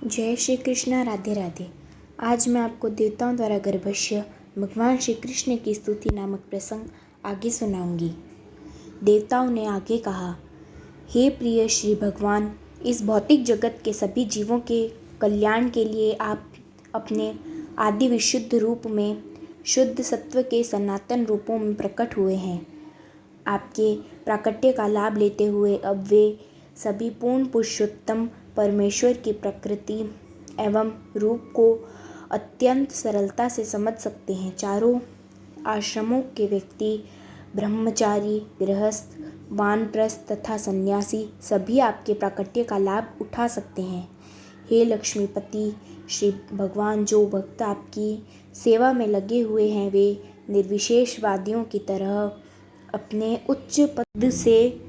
जय श्री कृष्ण। राधे राधे। आज मैं आपको देवताओं द्वारा गर्भस्य भगवान श्री कृष्ण की स्तुति नामक प्रसंग आगे सुनाऊंगी। देवताओं ने आगे कहा, हे प्रिय श्री भगवान, इस भौतिक जगत के सभी जीवों के कल्याण के लिए आप अपने आदि विशुद्ध रूप में शुद्ध सत्व के सनातन रूपों में प्रकट हुए हैं। आपके प्राकट्य का लाभ लेते हुए अब वे सभी पूर्ण पुरुषोत्तम परमेश्वर की प्रकृति एवं रूप को अत्यंत सरलता से समझ सकते हैं। चारों आश्रमों के व्यक्ति, ब्रह्मचारी, गृहस्थ, वानप्रस्थ तथा सन्यासी सभी आपके प्राकट्य का लाभ उठा सकते हैं। हे लक्ष्मीपति श्री भगवान, जो भक्त आपकी सेवा में लगे हुए हैं वे निर्विशेषवादियों की तरह अपने उच्च पद से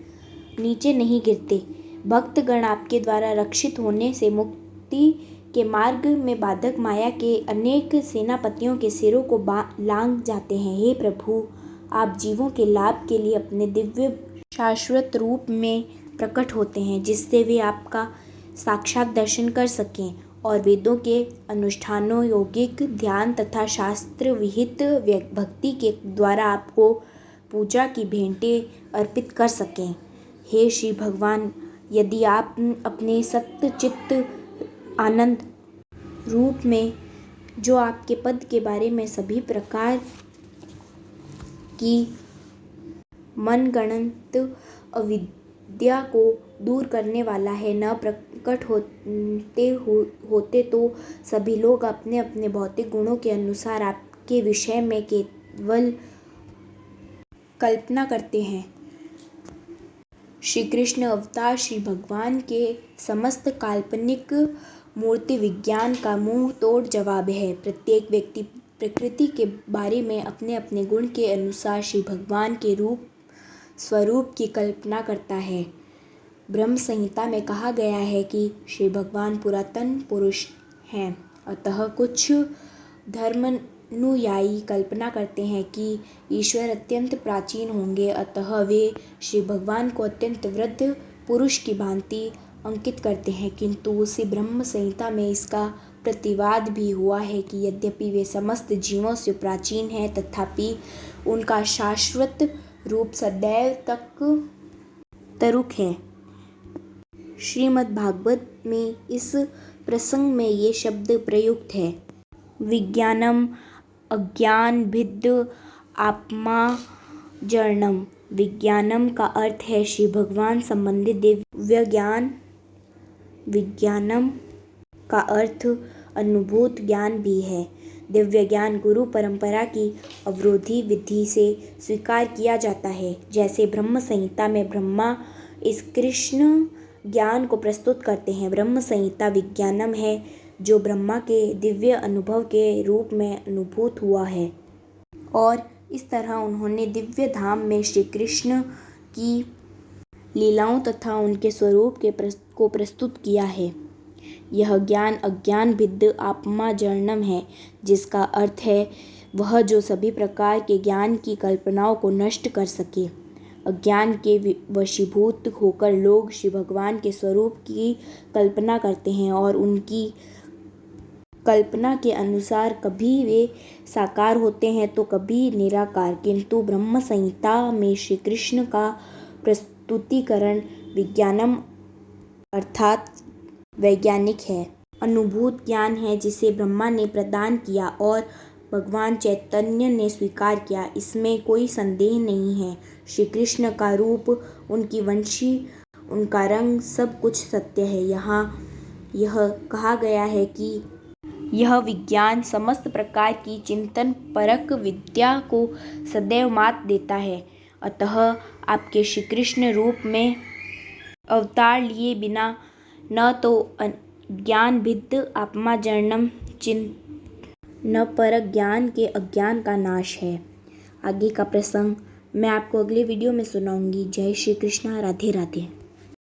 नीचे नहीं गिरते। भक्तगण आपके द्वारा रक्षित होने से मुक्ति के मार्ग में बाधक माया के अनेक सेनापतियों के सिरों को लांघ जाते हैं। हे प्रभु, आप जीवों के लाभ के लिए अपने दिव्य शाश्वत रूप में प्रकट होते हैं, जिससे वे आपका साक्षात दर्शन कर सकें और वेदों के अनुष्ठानों, यौगिक ध्यान तथा शास्त्र विहित भक्ति के द्वारा आपको पूजा की भेंटें अर्पित कर सकें। हे श्री भगवान, यदि आप अपने सत्य चित्त आनंद रूप में जो आपके पद के बारे में सभी प्रकार की मनगढ़ंत अविद्या को दूर करने वाला है, न प्रकट होते तो सभी लोग अपने अपने भौतिक गुणों के अनुसार आपके विषय में केवल कल्पना करते हैं। श्री कृष्ण अवतार श्री भगवान के समस्त काल्पनिक मूर्ति विज्ञान का मुंह तोड़ जवाब है। प्रत्येक व्यक्ति प्रकृति के बारे में अपने अपने गुण के अनुसार श्री भगवान के स्वरूप की कल्पना करता है। ब्रह्म संहिता में कहा गया है कि श्री भगवान पुरातन पुरुष हैं, अतः कुछ धर्मानुयायी कल्पना करते हैं कि ईश्वर अत्यंत प्राचीन होंगे, अतः वे श्री भगवान को अत्यंत वृद्ध पुरुष की भांति अंकित करते हैं। किंतु उसी ब्रह्म संहिता में इसका प्रतिवाद भी हुआ है कि यद्यपि वे समस्त जीवों से प्राचीन हैं, तथापि उनका शाश्वत रूप सदैव तक तरुक है। श्रीमद् भागवत में इस प्रसंग में ये शब्द प्रयुक्त है, विज्ञानम अज्ञानभिद् आत्माजर्णम। विज्ञानम का अर्थ है श्री भगवान संबंधित दिव्य ज्ञान। विज्ञानम का अर्थ अनुभूत ज्ञान भी है। दिव्य ज्ञान गुरु परंपरा की अवरोधी विधि से स्वीकार किया जाता है। जैसे ब्रह्म संहिता में ब्रह्मा इस कृष्ण ज्ञान को प्रस्तुत करते हैं। ब्रह्म संहिता विज्ञानम है जो ब्रह्मा के दिव्य अनुभव के रूप में अनुभूत हुआ है, और इस तरह उन्होंने दिव्य धाम में श्री कृष्ण की लीलाओं तथा उनके स्वरूप को प्रस्तुत किया है। यह ज्ञान अज्ञानभिद् आत्माजर्णम है, जिसका अर्थ है वह जो सभी प्रकार के ज्ञान की कल्पनाओं को नष्ट कर सके। अज्ञान के वशीभूत होकर लोग श्री भगवान के स्वरूप की कल्पना करते हैं और उनकी कल्पना के अनुसार कभी वे साकार होते हैं तो कभी निराकार। किंतु ब्रह्म संहिता में श्री कृष्ण का प्रस्तुतिकरण विज्ञानम अर्थात वैज्ञानिक है, अनुभूत ज्ञान है जिसे ब्रह्मा ने प्रदान किया और भगवान चैतन्य ने स्वीकार किया। इसमें कोई संदेह नहीं है। श्री कृष्ण का रूप, उनकी वंशी, उनका रंग सब कुछ सत्य है। यहाँ यह कहा गया है कि यह विज्ञान समस्त प्रकार की चिंतन परक विद्या को सदैव मात देता है। अतः आपके श्री कृष्ण रूप में अवतार लिए बिना न तो ज्ञानभिद् आत्माजर्णम न परक ज्ञान के अज्ञान का नाश है। आगे का प्रसंग मैं आपको अगले वीडियो में सुनाऊंगी। जय श्री कृष्ण। राधे राधे।